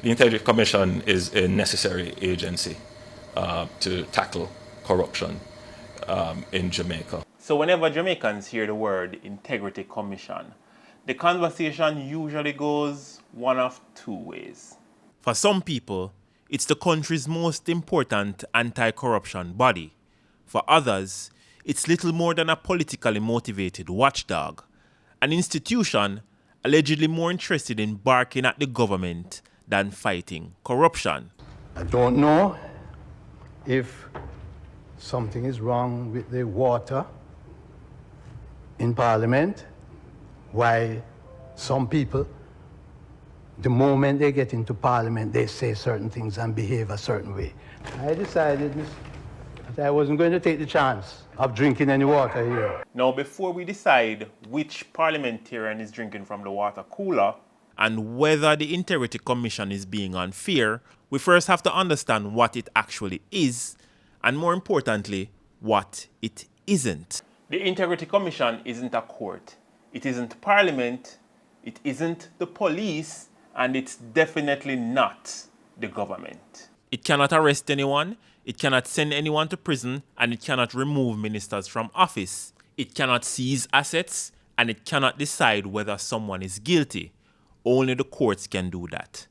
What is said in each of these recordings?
The Integrity Commission is a necessary agency to tackle corruption in Jamaica. So whenever Jamaicans hear the word Integrity Commission, the conversation usually goes one of two ways. For some people, it's the country's most important anti-corruption body. For others, it's little more than a politically motivated watchdog, an institution allegedly more interested in barking at the government than fighting corruption. I don't know if something is wrong with the water in Parliament, why some people, the moment they get into Parliament, they say certain things and behave a certain way. I decided that I wasn't going to take the chance of drinking any water here. Now, before we decide which parliamentarian is drinking from the water cooler and whether the Integrity Commission is being unfair, we first have to understand what it actually is, and more importantly, what it isn't. The Integrity Commission isn't a court. It isn't Parliament. It isn't the police. And it's definitely not the government. It cannot arrest anyone, it cannot send anyone to prison, and it cannot remove ministers from office. It cannot seize assets, and it cannot decide whether someone is guilty. Only the courts can do that.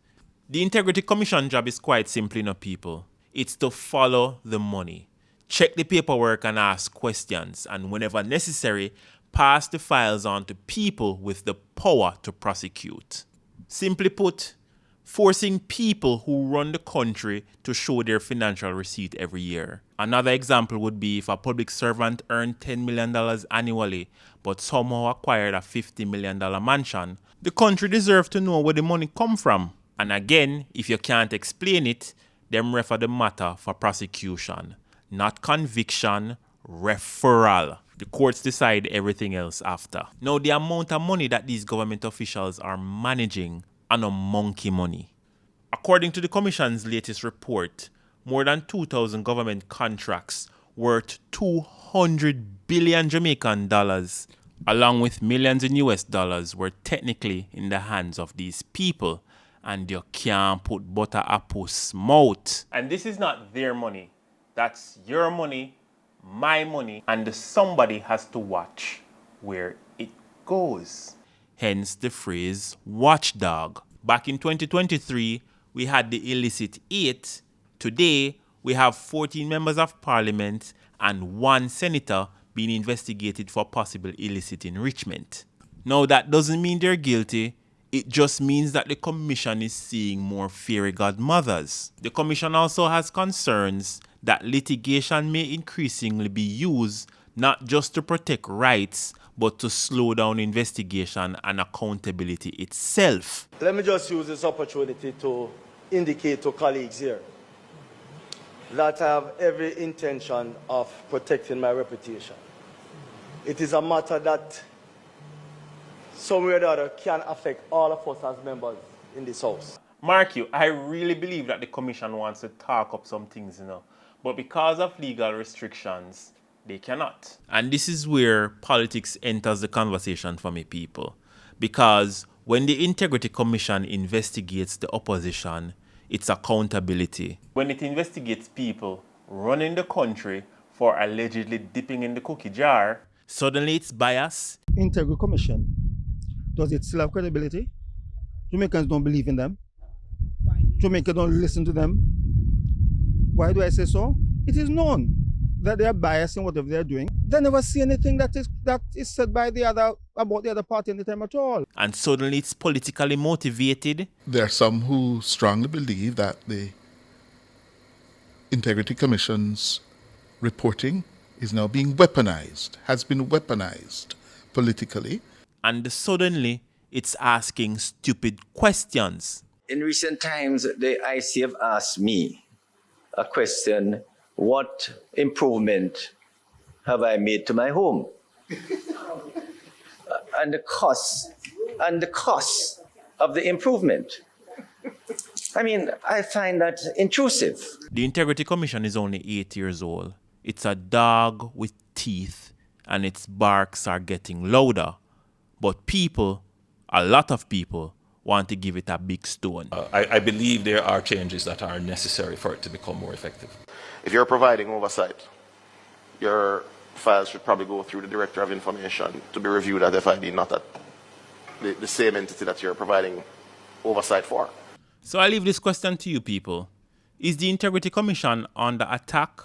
The Integrity Commission job is quite simple enough, people. It's to follow the money, check the paperwork and ask questions, and whenever necessary, pass the files on to people with the power to prosecute. Simply put, forcing people who run the country to show their financial receipt every year. Another example would be if a public servant earned $10 million annually but somehow acquired a $50 million mansion, the country deserves to know where the money come from. And again, if you can't explain it, then refer the matter for prosecution. Not conviction, referral. The courts decide everything else after. Now, the amount of money that these government officials are managing are no monkey money. According to the Commission's latest report, more than 2,000 government contracts worth 200 billion Jamaican dollars, along with millions in US dollars, were technically in the hands of these people. And you can't put butter a puss mouth. And this is not their money. That's your money, my money, and somebody has to watch where it goes. Hence the phrase watchdog. Back in 2023, we had the illicit 8. Today, we have 14 members of parliament and 1 senator being investigated for possible illicit enrichment. Now, that doesn't mean they're guilty. It just means that the commission is seeing more fairy godmothers. The commission also has concerns that litigation may increasingly be used not just to protect rights, but to slow down investigation and accountability itself. Let me just use this opportunity to indicate to colleagues here that I have every intention of protecting my reputation. It is a matter that somewhere or the other can affect all of us as members in this house. Mark you, I really believe that the commission wants to talk up some things, but because of legal restrictions, they cannot. And this is where politics enters the conversation for me, people. Because when the Integrity Commission investigates the opposition, it's accountability. When it investigates people running the country for allegedly dipping in the cookie jar, suddenly it's bias. Integrity Commission, does it still have credibility? Jamaicans don't believe in them. Jamaica don't listen to them. Why do I say so? It is known that they are biased in whatever they are doing. They never see anything that is said by about the other party in the time at all. And suddenly it's politically motivated. There are some who strongly believe that the Integrity Commission's reporting is now being weaponized, has been weaponized politically. And suddenly it's asking stupid questions. In recent times, the IC have asked me a question: what improvement have I made to my home? And the cost of the improvement. I mean, I find that intrusive. The Integrity Commission is only 8 years old. It's a dog with teeth, and its barks are getting louder. But people, a lot of people, want to give it a big stone. I believe there are changes that are necessary for it to become more effective. If you're providing oversight, your files should probably go through the Director of Information to be reviewed at FID, not at the same entity that you're providing oversight for. So I leave this question to you people. Is the Integrity Commission under attack?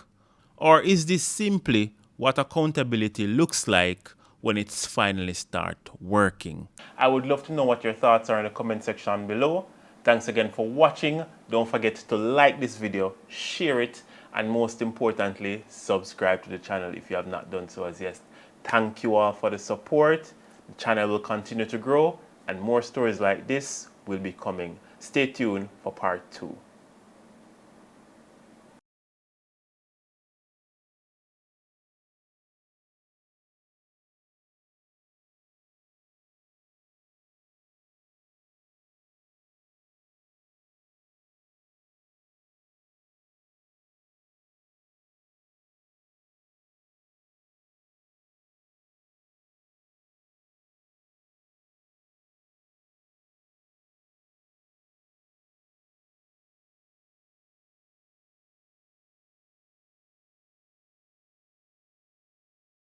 Or is this simply what accountability looks like when it's finally start working? I would love to know what your thoughts are in the comment section below. Thanks again for watching. Don't forget to like this video, share it, and most importantly, subscribe to the channel if you have not done so as yet. Thank you all for the support. The channel will continue to grow and more stories like this will be coming. Stay tuned for part 2.